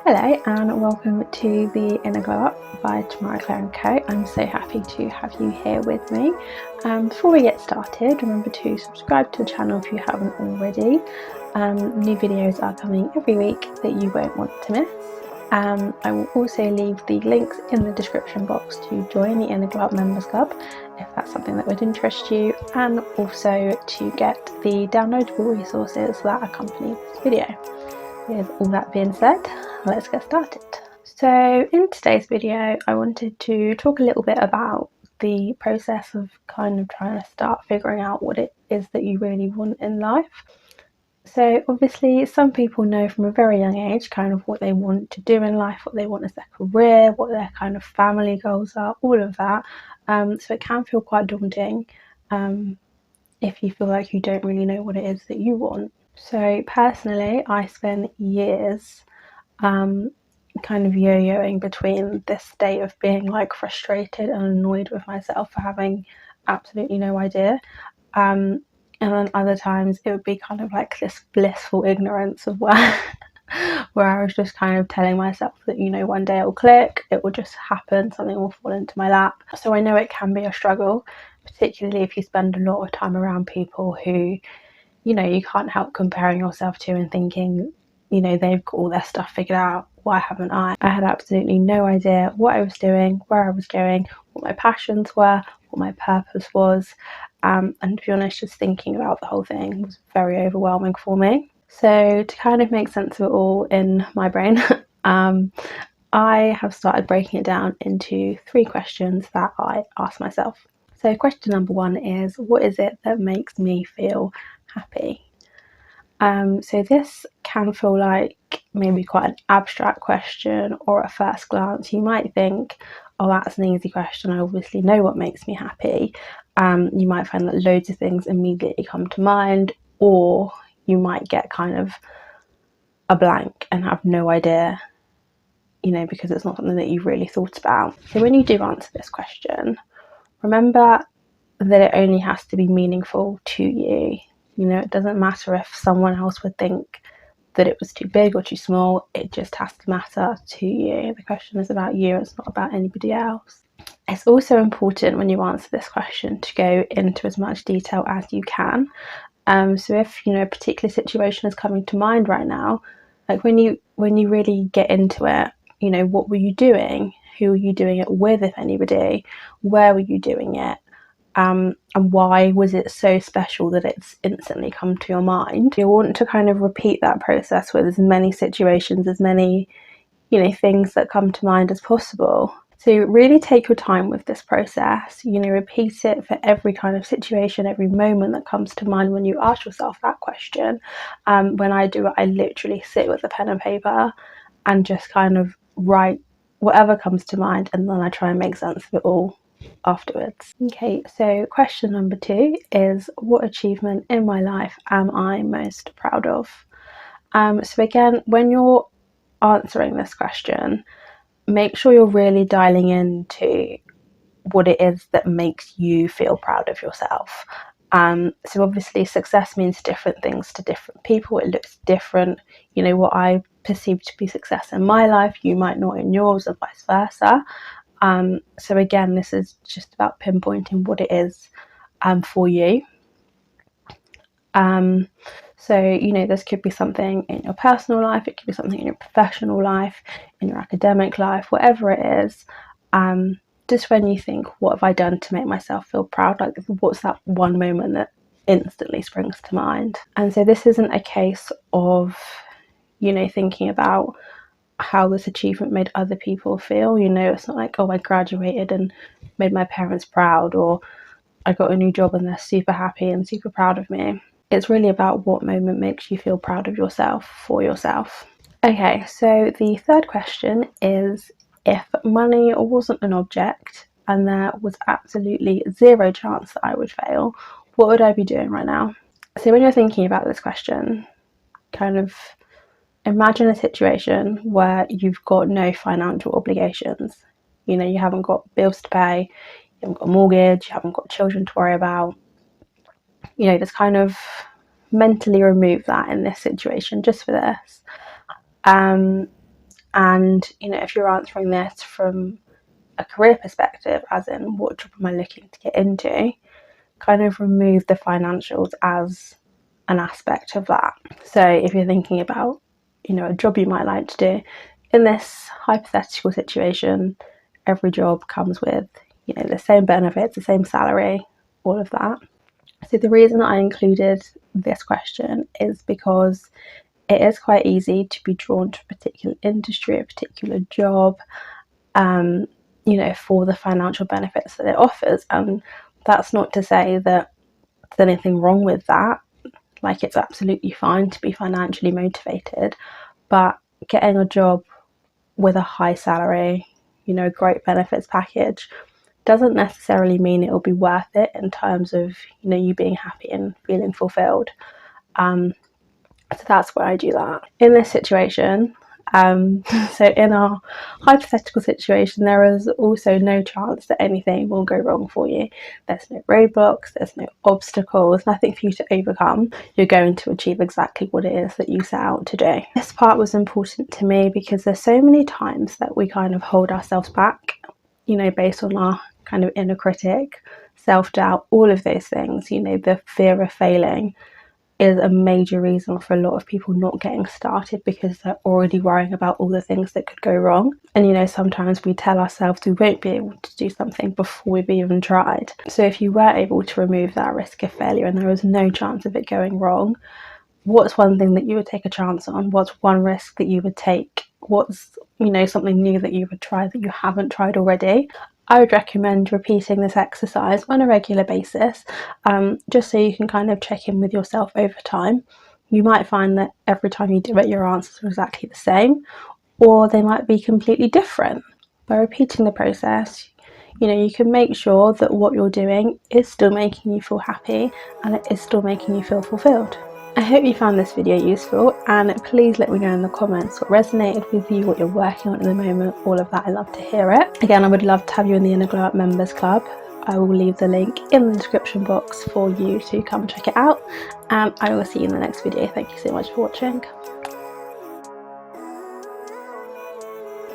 Hello and welcome to the Inner Glow Up by Tamara Claire and Co. I'm so happy to have you here with me. Before we get started, remember to subscribe to the channel if you haven't already. New videos are coming every week that you won't want to miss. I will also leave the links in the description box to join the Inner Glow Up Members Club if that's something that would interest you, and also to get the downloadable resources that accompany this video. With all that being said, let's get started. So in today's video, I wanted to talk a little bit about the process of kind of trying to start figuring out what it is that you really want in life. So obviously some people know from a very young age kind of what they want to do in life, what they want as their career, what their kind of family goals are, all of that. So it can feel quite daunting if you feel like you don't really know what it is that you want. So personally, I spent years kind of yo-yoing between this state of being like frustrated and annoyed with myself for having absolutely no idea, and then other times it would be kind of like this blissful ignorance of where where I was just kind of telling myself that, you know, one day it will click, it will just happen, something will fall into my lap. So I know it can be a struggle, particularly if you spend a lot of time around people who, you know, you can't help comparing yourself to and thinking, you know, they've got all their stuff figured out, why haven't I? I had absolutely no idea what I was doing, where I was going, what my passions were, what my purpose was, and to be honest, just thinking about the whole thing was very overwhelming for me. So to kind of make sense of it all in my brain, I have started breaking it down into 3 questions that I ask myself. So question number 1 is, what is it that makes me feel happy? So this can feel like maybe quite an abstract question, or at first glance you might think, oh, that's an easy question, I obviously know what makes me happy. You might find that loads of things immediately come to mind, or you might get kind of a blank and have no idea, you know, because it's not something that you've really thought about. So when you do answer this question, remember that it only has to be meaningful to you. You know, it doesn't matter if someone else would think that it was too big or too small, it just has to matter to you. The question is about you, it's not about anybody else. It's also important when you answer this question to go into as much detail as you can. So if, you know, a particular situation is coming to mind right now, like when you really get into it, you know, what were you doing? Who were you doing it with, if anybody? Where were you doing it? And why was it so special that it's instantly come to your mind? You want to kind of repeat that process with as many situations, as many, you know, things that come to mind as possible. So really take your time with this process, you know, repeat it for every kind of situation, every moment that comes to mind when you ask yourself that question. When I do it, I literally sit with a pen and paper and just kind of write whatever comes to mind, and then I try and make sense of it all afterwards. Okay, so question number 2 is, what achievement in my life am I most proud of? So again, when you're answering this question, make sure you're really dialing into what it is that makes you feel proud of yourself. So obviously success means different things to different people. It looks different. You know, what I perceive to be success in my life, you might not in yours, and vice versa. So again, this is just about pinpointing what it is for you. So, you know, this could be something in your personal life, it could be something in your professional life, in your academic life, whatever it is. Just when you think, what have I done to make myself feel proud? Like, what's that one moment that instantly springs to mind? And so this isn't a case of, you know, thinking about how this achievement made other people feel. You know, it's not like, oh, I graduated and made my parents proud, or I got a new job and they're super happy and super proud of me. It's really about what moment makes you feel proud of yourself, for yourself. Okay, so the third question is, if money wasn't an object and there was absolutely zero chance that I would fail, what would I be doing right now? So when you're thinking about this question, kind of imagine a situation where you've got no financial obligations. You know, you haven't got bills to pay, you haven't got a mortgage, you haven't got children to worry about. You know, just kind of mentally remove that in this situation just for this. And if you're answering this from a career perspective, as in what job am I looking to get into, kind of remove the financials as an aspect of that. So if you're thinking about a job you might like to do, in this hypothetical situation, every job comes with the same benefits, the same salary, all of that. So the reason I included this question is because it is quite easy to be drawn to a particular industry, a particular job, for the financial benefits that it offers. And that's not to say that there's anything wrong with that. Like, it's absolutely fine to be financially motivated, but getting a job with a high salary, great benefits package, doesn't necessarily mean it'll be worth it in terms of you being happy and feeling fulfilled. So that's why I do that. In this situation, so in our hypothetical situation, there is also no chance that anything will go wrong for you. There's no roadblocks, there's no obstacles, nothing for you to overcome. You're going to achieve exactly what it is that you set out to do. This part was important to me because there's so many times that we kind of hold ourselves back, based on our kind of inner critic, self-doubt, all of those things, the fear of failing is a major reason for a lot of people not getting started, because they're already worrying about all the things that could go wrong. And sometimes we tell ourselves we won't be able to do something before we've even tried. So if you were able to remove that risk of failure and there was no chance of it going wrong, what's one thing that you would take a chance on? What's one risk that you would take? What's something new that you would try that you haven't tried already? I would recommend repeating this exercise on a regular basis, just so you can kind of check in with yourself over time. You might find that every time you do it, your answers are exactly the same, or they might be completely different. By repeating the process, you can make sure that what you're doing is still making you feel happy and it is still making you feel fulfilled. I hope you found this video useful, and please let me know in the comments what resonated with you, what you're working on at the moment, all of that. I love to hear it. Again, I would love to have you in the Inner Glow Up Members Club. I will leave the link in the description box for you to come check it out, and I will see you in the next video. Thank you so much for watching.